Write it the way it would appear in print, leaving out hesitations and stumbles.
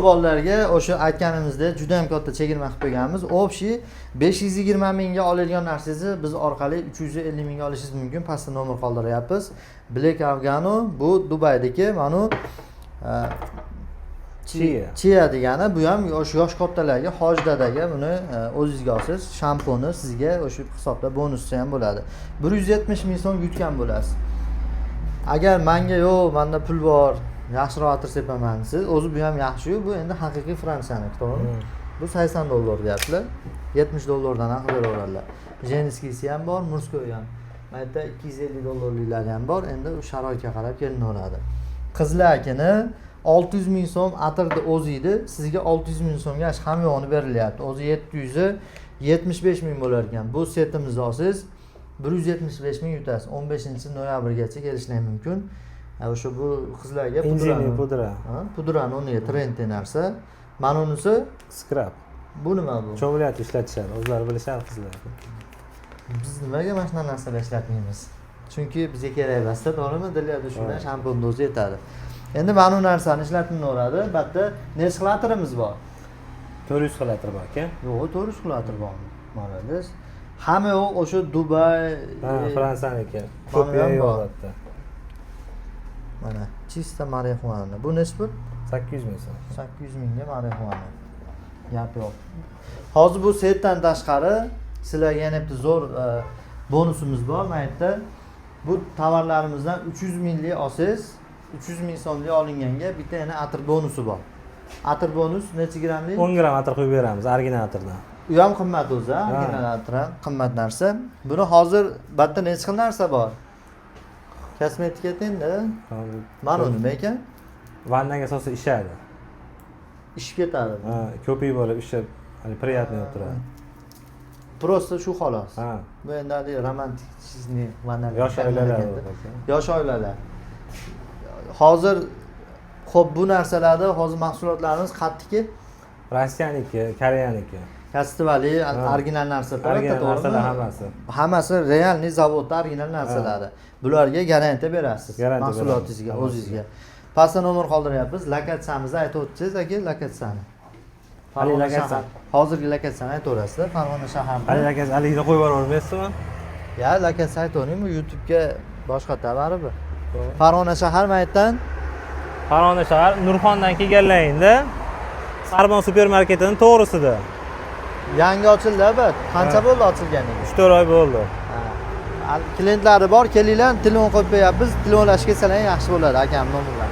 Bolalarga o'sha aytganimizdek juda ham katta chegirma qilib qo'yganmiz. Общий 520 mingga oladigan narsangizni biz orqali 350 mingga olishingiz mumkin. Pastda nomer qoldiryapmiz. Black Afgano bu Dubaydagi mana Chia degani, bu ham yosh kattalarga, hojdadaga buni o'zingizga olsiz, shampuni sizga o'sha hisobda bonuscha ham bo'ladi. 170 ming so'm yutgan bo'lasiz. Agar menga yo'q, menda pul bor, yaxshiroq atir sepaman siz, o'zi bu ham yaxshi-yu, bu endi haqiqiy Fransiyaniki, to'g'rimi? Bu 80 dollar deyaptilar. 70 dollardan haq beraveradilar. Jeniskisi ham bor, Murskoy ham. Mayda 250 dollarliklari ham bor. Endi u sharoitga qarab kelinaveradi. Qizlarkini 600 ming so'm atirni o'ziydi, sizga 600 ming so'mga ham yo'g'ini berilyapti. O'zi 775 ming bo'lar ekan. Bu setimizni olsangiz 175 ming yutasiz. 15-noyabrgacha kelishlar mumkin. O'sha bu qizlarga pudrani o'rniga trend narsa. Mana unisi scrap. Bu nima bu? Cho'miliyat ishlatishadi. O'zlari bilishadi qizlar. Biz nimaga mana shunaqa narsalar ishlatmaymiz? Chunki bizga kerak emas-da, to'g'rimi? Dillarda shundan shampun o'zi yetadi. Endi mana bu narsani ishlatilaveradi. Batda necha xilatrimiz bor? 400 xilatr bor aka. Yo'q, 400 xilatr bor. Mana hamma o'sha Dubay, Fransiyaniki. Kopiya yo'qda. Mana chista marixuana. Bu necha pul? 800 ming so'm. 800 mingga marixuana. Gap yo'q. Hozir bu setdan tashqari sizlarga yana bitta zo'r bonusimiz bor. Mana yerda bu tovarlarimizdan 300 minglik olsangiz, 300 ming so'mlik olinganga bitta yana atir bonusi bor. Atir bonus necha grammlik? 10 gram atir qo'yib beramiz, original atirdan. U ham qimmat o'zi, original atir ham qimmat narsa. Buni hozir batda necha xil narsa bor? Kosmetika endi. Mana nima ekan? Vannaga solsa ishadi. Ishib ketadi. Ha, ko'pik bo'lib ishib, hali приятный bo'lib turadi. Prosta shu xolos. Ha. Bu endi romantik chizni vannalar. Yosh oilalar. Hozir xo'p bu narsalarda hozir mahsulotlarimiz qattiqki Rossiyaniki, Koreyaniki. Kastivali, original narsalar, to'g'rimi? Hammasi. Hammasi realniy zavodda original narsalari. Bularga garantiya berasiz. Mahsulotingizga, o'zingizga. Pastda nomer qoldiryapmiz. Lokatsiyamizni aytib o'tsangiz aka, lokatsiyani. Farg'ona shahar. Hozirgi lokatsiyani aytaverasiz-da, Farg'ona shaharida. Lokatsiya aligini qo'yib yubormaysizmi? Ya, lokatsiya aytavering-mi? YouTube'ga boshqatda baribir. Farg'ona shahar maytdan Farg'ona shahar Nurxondan kelganlaringda Sarbon supermarketining to'g'risida. Yangi ochildi, albatta. Qancha bo'ldi ochilganiga? 3-4 oy bo'ldi. Klientlari bor, kelinglar, telefon qo'yib qo'yapmiz. Telefonlashib kelsalar yaxshi bo'ladi, akam nomerlar.